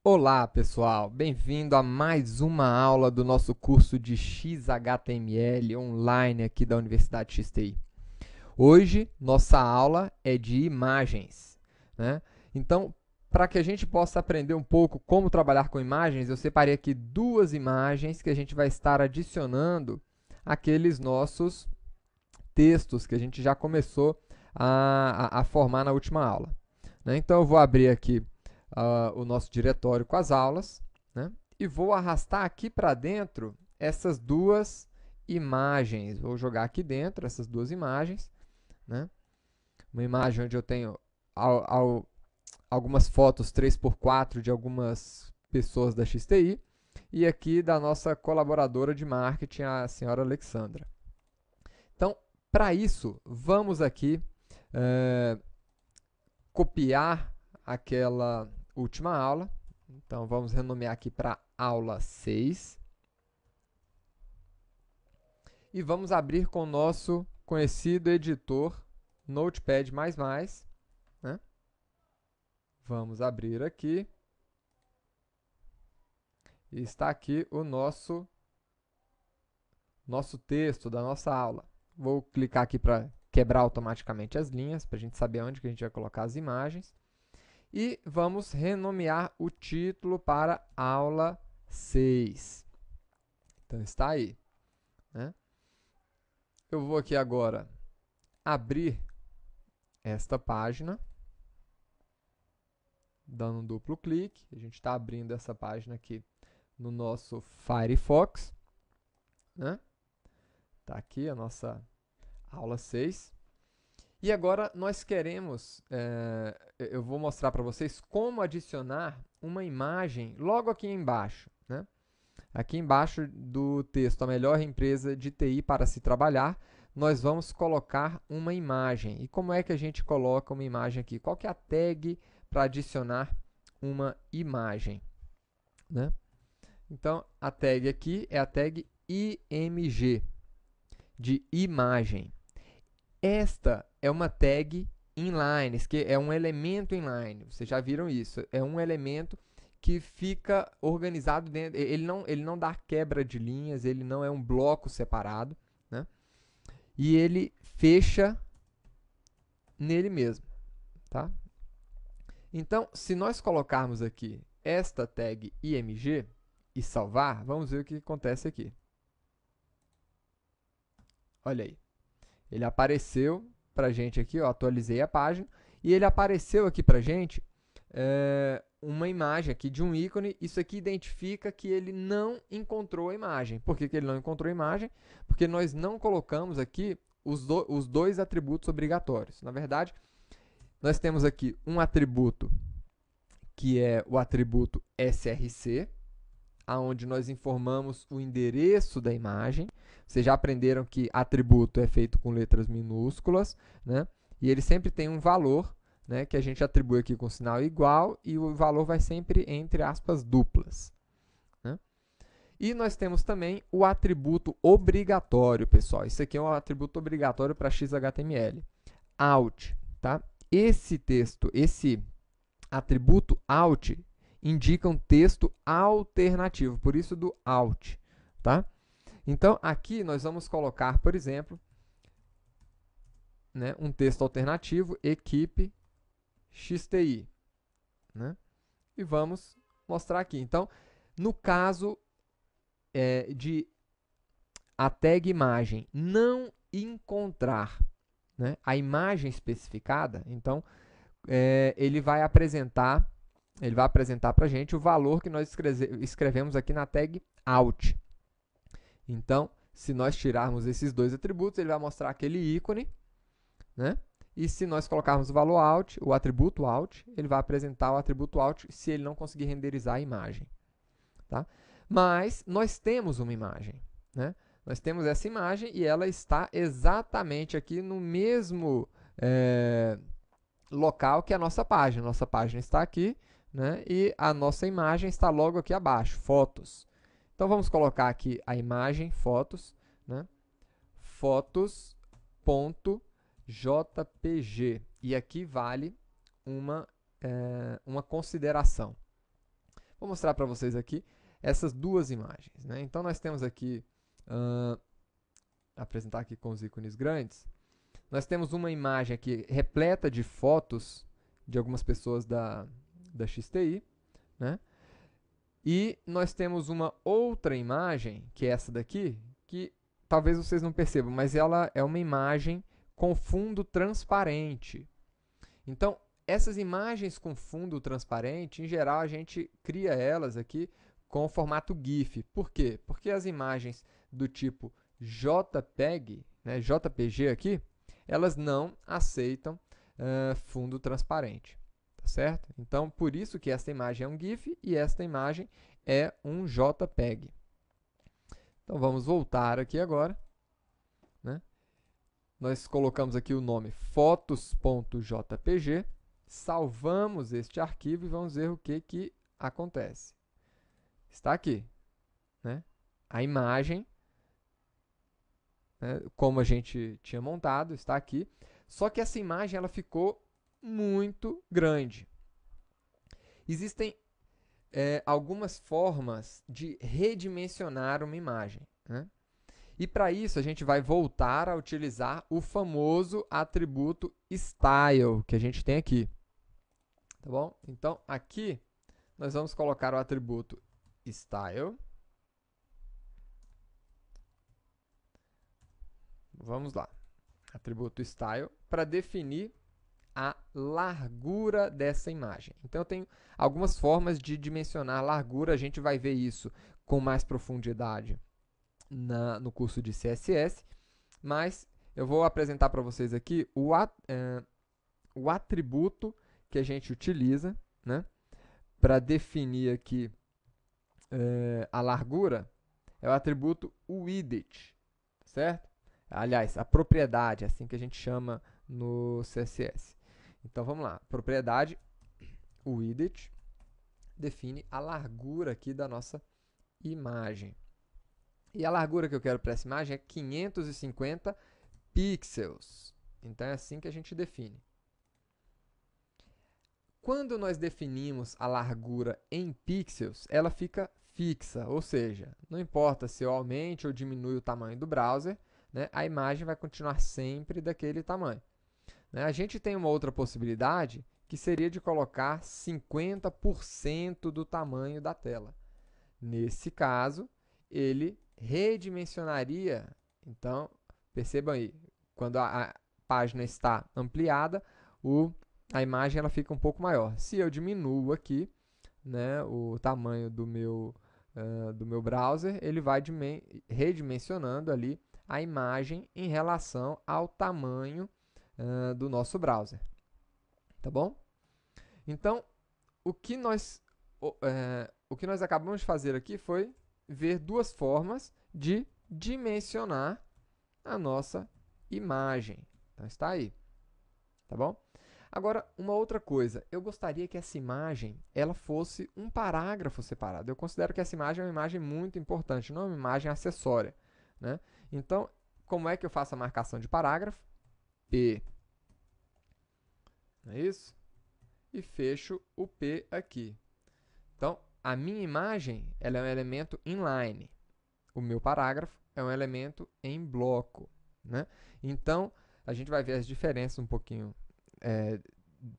Olá, pessoal! Bem-vindo a mais uma aula do nosso curso de XHTML online aqui da Universidade XTI. Hoje, nossa aula é de imagens, né? Então, para que a gente possa aprender um pouco como trabalhar com imagens, eu separei aqui duas imagens que a gente vai estar adicionando àqueles nossos textos que a gente já começou a formar na última aula, né? Então, eu vou abrir aqui o nosso diretório com as aulas, né? E vou arrastar aqui para dentro essas duas imagens. Vou jogar aqui dentro essas duas imagens, né? Uma imagem onde eu tenho algumas fotos 3x4 de algumas pessoas da XTI e aqui da nossa colaboradora de marketing, a senhora Alexandra. Então, para isso, vamos aqui copiar aquela última aula. Então, vamos renomear aqui para aula 6. E vamos abrir com o nosso conhecido editor Notepad++, né? Vamos abrir aqui. E está aqui o nosso texto da nossa aula. Vou clicar aqui para quebrar automaticamente as linhas, para a gente saber onde que a gente vai colocar as imagens. E vamos renomear o título para aula 6. Então, está aí, né? Eu vou aqui agora abrir esta página, dando um duplo clique. A gente está abrindo essa página aqui no nosso Firefox, né? Está aqui a nossa aula 6. E agora nós queremos, eu vou mostrar para vocês como adicionar uma imagem logo aqui embaixo, né? Aqui embaixo do texto, a melhor empresa de TI para se trabalhar, nós vamos colocar uma imagem. E como é que a gente coloca uma imagem aqui? Qual que é a tag para adicionar uma imagem, né? Então, a tag aqui é a tag IMG, de imagem. Esta é uma tag inline, que é um elemento inline. Vocês já viram isso? É um elemento que fica organizado dentro. Ele não dá quebra de linhas, ele não é um bloco separado, né? E ele fecha nele mesmo, tá? Então, se nós colocarmos aqui esta tag img e salvar, vamos ver o que acontece aqui. Olha aí. Ele apareceu para a gente aqui, eu atualizei a página, e ele apareceu aqui para a gente uma imagem aqui de um ícone. Isso aqui identifica que ele não encontrou a imagem. Por que ele não encontrou a imagem? Porque nós não colocamos aqui os dois atributos obrigatórios. Na verdade, nós temos aqui um atributo que é o atributo src, aonde nós informamos o endereço da imagem. Vocês já aprenderam que atributo é feito com letras minúsculas, né? E ele sempre tem um valor, né, que a gente atribui aqui com sinal igual, e o valor vai sempre entre aspas duplas, né? E nós temos também o atributo obrigatório, pessoal. Isso aqui é um atributo obrigatório para XHTML. Out, tá? Esse texto, esse atributo out indica um texto alternativo, por isso do out, tá? Então, aqui nós vamos colocar, por exemplo, né, um texto alternativo, equipe XTI, né? E vamos mostrar aqui. Então, no caso de a tag imagem não encontrar, né, a imagem especificada, então, ele vai apresentar para a gente o valor que nós escrevemos aqui na tag out. Então, se nós tirarmos esses dois atributos, ele vai mostrar aquele ícone, né? E se nós colocarmos o valor out, o atributo out, ele vai apresentar o atributo out se ele não conseguir renderizar a imagem, tá? Mas nós temos uma imagem, né? Nós temos essa imagem e ela está exatamente aqui no mesmo local que a nossa página. Nossa página está aqui, né? E a nossa imagem está logo aqui abaixo, fotos. Então, vamos colocar aqui a imagem, fotos, né? Fotos.jpg. E aqui vale uma consideração. Vou mostrar para vocês aqui essas duas imagens, né? Então, nós temos aqui, apresentar aqui com os ícones grandes, nós temos uma imagem aqui repleta de fotos de algumas pessoas da XTI, né? E nós temos uma outra imagem, que é essa daqui, que talvez vocês não percebam, mas ela é uma imagem com fundo transparente. Então, essas imagens com fundo transparente, em geral, a gente cria elas aqui com o formato GIF. Por quê? Porque as imagens do tipo JPEG, né, JPG aqui, elas não aceitam fundo transparente. Tá certo? Então, por isso que esta imagem é um GIF e esta imagem é um JPEG. Então, vamos voltar aqui agora, né? Nós colocamos aqui o nome fotos.jpg, salvamos este arquivo e vamos ver o que acontece. Está aqui, né? A imagem, né, como a gente tinha montado, está aqui. Só que essa imagem ela ficou muito grande. Existem algumas formas de redimensionar uma imagem, né? E para isso a gente vai voltar a utilizar o famoso atributo style que a gente tem aqui. Tá bom? Então aqui nós vamos colocar o atributo style. Vamos lá. Atributo style para definir a largura dessa imagem. Então, eu tenho algumas formas de dimensionar a largura. A gente vai ver isso com mais profundidade no curso de CSS, mas eu vou apresentar para vocês aqui o atributo que a gente utiliza, né, para definir aqui a largura, é o atributo width, certo? Aliás, a propriedade, assim que a gente chama no CSS. Então, vamos lá. Propriedade, width, define a largura aqui da nossa imagem. E a largura que eu quero para essa imagem é 550 pixels. Então, é assim que a gente define. Quando nós definimos a largura em pixels, ela fica fixa, ou seja, não importa se eu aumente ou diminui o tamanho do browser, né, a imagem vai continuar sempre daquele tamanho. A gente tem uma outra possibilidade, que seria de colocar 50% do tamanho da tela. Nesse caso, ele redimensionaria. Então, percebam aí, quando a página está ampliada, a imagem ela fica um pouco maior. Se eu diminuo aqui, né, o tamanho do meu browser, ele vai redimensionando ali a imagem em relação ao tamanho do nosso browser. Tá bom? Então, o que nós acabamos de fazer aqui foi ver duas formas de dimensionar a nossa imagem. Então, está aí. Tá bom? Agora, uma outra coisa. Eu gostaria que essa imagem ela fosse um parágrafo separado. Eu considero que essa imagem é uma imagem muito importante, não é uma imagem acessória, né? Então, como é que eu faço a marcação de parágrafo? P. Não é isso? E fecho o P aqui. Então, a minha imagem ela é um elemento inline. O meu parágrafo é um elemento em bloco, né? Então, a gente vai ver as diferenças um pouquinho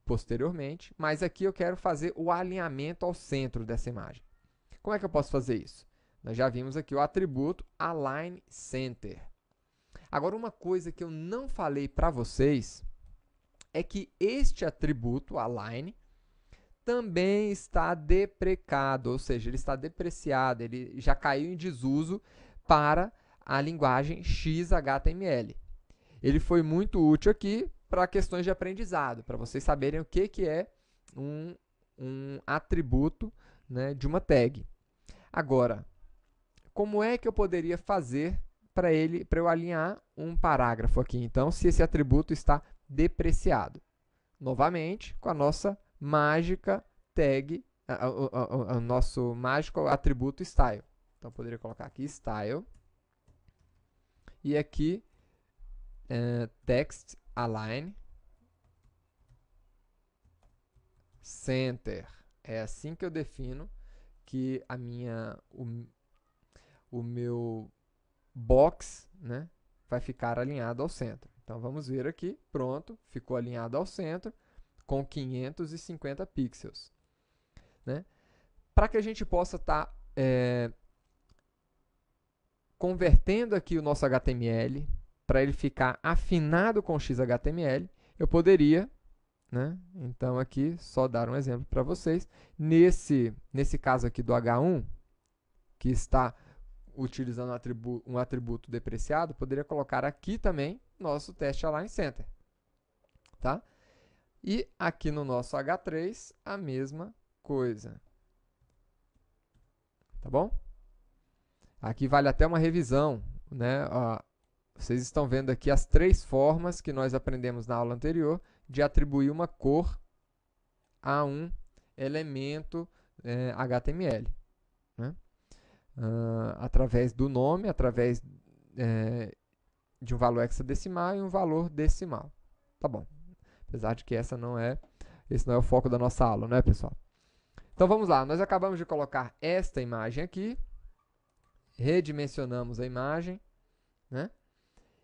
posteriormente, mas aqui eu quero fazer o alinhamento ao centro dessa imagem. Como é que eu posso fazer isso? Nós já vimos aqui o atributo Align Center. Agora, uma coisa que eu não falei para vocês é que este atributo, Align, também está deprecado, ou seja, ele está depreciado, ele já caiu em desuso para a linguagem XHTML. Ele foi muito útil aqui para questões de aprendizado, para vocês saberem o que é um atributo, né, de uma tag. Agora, como é que eu poderia fazer para eu alinhar um parágrafo aqui, então, se esse atributo está depreciado? Novamente, com a nossa mágica tag, o nosso mágico atributo style. Então, eu poderia colocar aqui style e aqui text align center. É assim que eu defino que o meu box, né, vai ficar alinhado ao centro. Então vamos ver aqui, pronto, ficou alinhado ao centro com 550 pixels. Né? Para que a gente possa estar convertendo aqui o nosso HTML, para ele ficar afinado com o XHTML, eu poderia, né? Então aqui só dar um exemplo para vocês, nesse caso aqui do H1, que está utilizando um atributo depreciado, poderia colocar aqui também nosso teste align center, tá? E aqui no nosso H3 a mesma coisa, tá bom? Aqui vale até uma revisão, né? Vocês estão vendo aqui as 3 formas que nós aprendemos na aula anterior de atribuir uma cor a um elemento HTML. Né? Através do nome, através de um valor hexadecimal e um valor decimal. Tá bom. Apesar de que esse não é o foco da nossa aula, né, pessoal? Então vamos lá, nós acabamos de colocar esta imagem aqui, redimensionamos a imagem, né?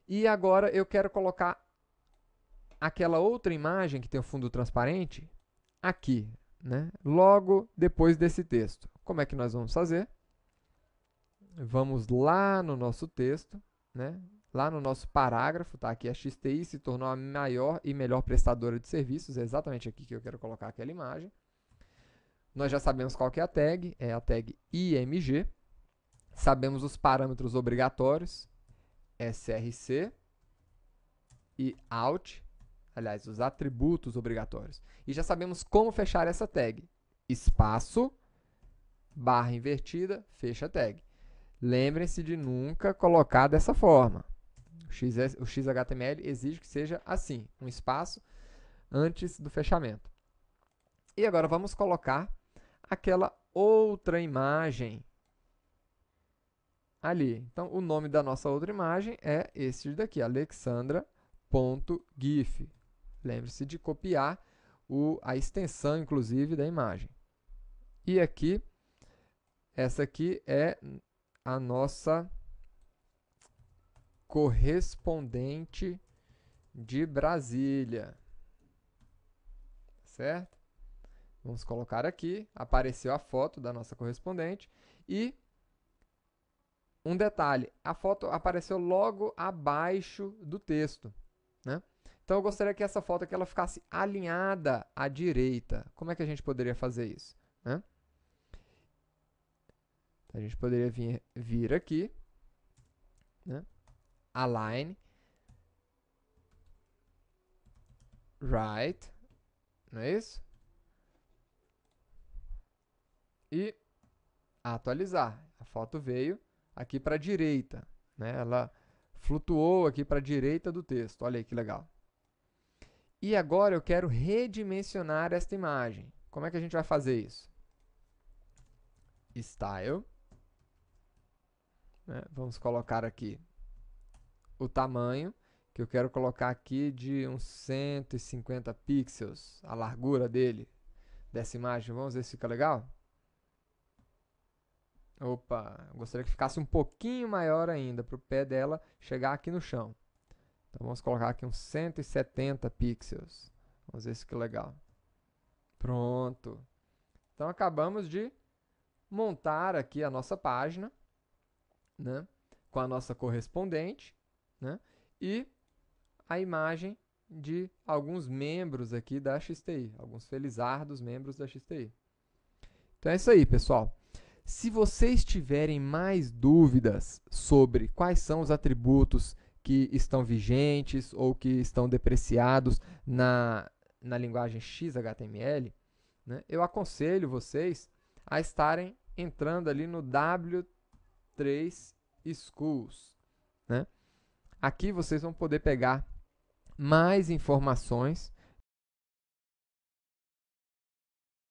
E agora eu quero colocar aquela outra imagem que tem o fundo transparente aqui, né? Logo depois desse texto. Como é que nós vamos fazer? Vamos lá no nosso texto, né? Lá no nosso parágrafo, tá? Aqui a XTI se tornou a maior e melhor prestadora de serviços, é exatamente aqui que eu quero colocar aquela imagem. Nós já sabemos qual que é a tag IMG. Sabemos os parâmetros obrigatórios, src e out, aliás, os atributos obrigatórios. E já sabemos como fechar essa tag. Espaço, barra invertida, fecha a tag. Lembrem-se de nunca colocar dessa forma. O XHTML exige que seja assim, um espaço antes do fechamento. E agora vamos colocar aquela outra imagem ali. Então, o nome da nossa outra imagem é esse daqui, alexandra.gif. Lembre-se de copiar a extensão, inclusive, da imagem. E aqui, essa aqui é a nossa correspondente de Brasília. Certo? Vamos colocar aqui, apareceu a foto da nossa correspondente e um detalhe, a foto apareceu logo abaixo do texto, né? Então eu gostaria que essa foto aqui ela ficasse alinhada à direita. Como é que a gente poderia fazer isso, né? A gente poderia vir aqui, né? Align, right, não é isso? E atualizar. A foto veio aqui para a direita, né? Ela flutuou aqui para a direita do texto. Olha aí que legal. E agora eu quero redimensionar esta imagem. Como é que a gente vai fazer isso? Style. Né? Vamos colocar aqui o tamanho, que eu quero colocar aqui de uns 150 pixels, a largura dessa imagem. Vamos ver se fica legal? Opa, eu gostaria que ficasse um pouquinho maior ainda, para o pé dela chegar aqui no chão. Então vamos colocar aqui uns 170 pixels. Vamos ver se fica legal. Pronto. Então acabamos de montar aqui a nossa página, né, com a nossa correspondente, né, e a imagem de alguns membros aqui da XTI, alguns felizardos membros da XTI. Então é isso aí, pessoal. Se vocês tiverem mais dúvidas sobre quais são os atributos que estão vigentes ou que estão depreciados na linguagem XHTML, né, eu aconselho vocês a estarem entrando ali no W3 Schools. Né? Aqui vocês vão poder pegar mais informações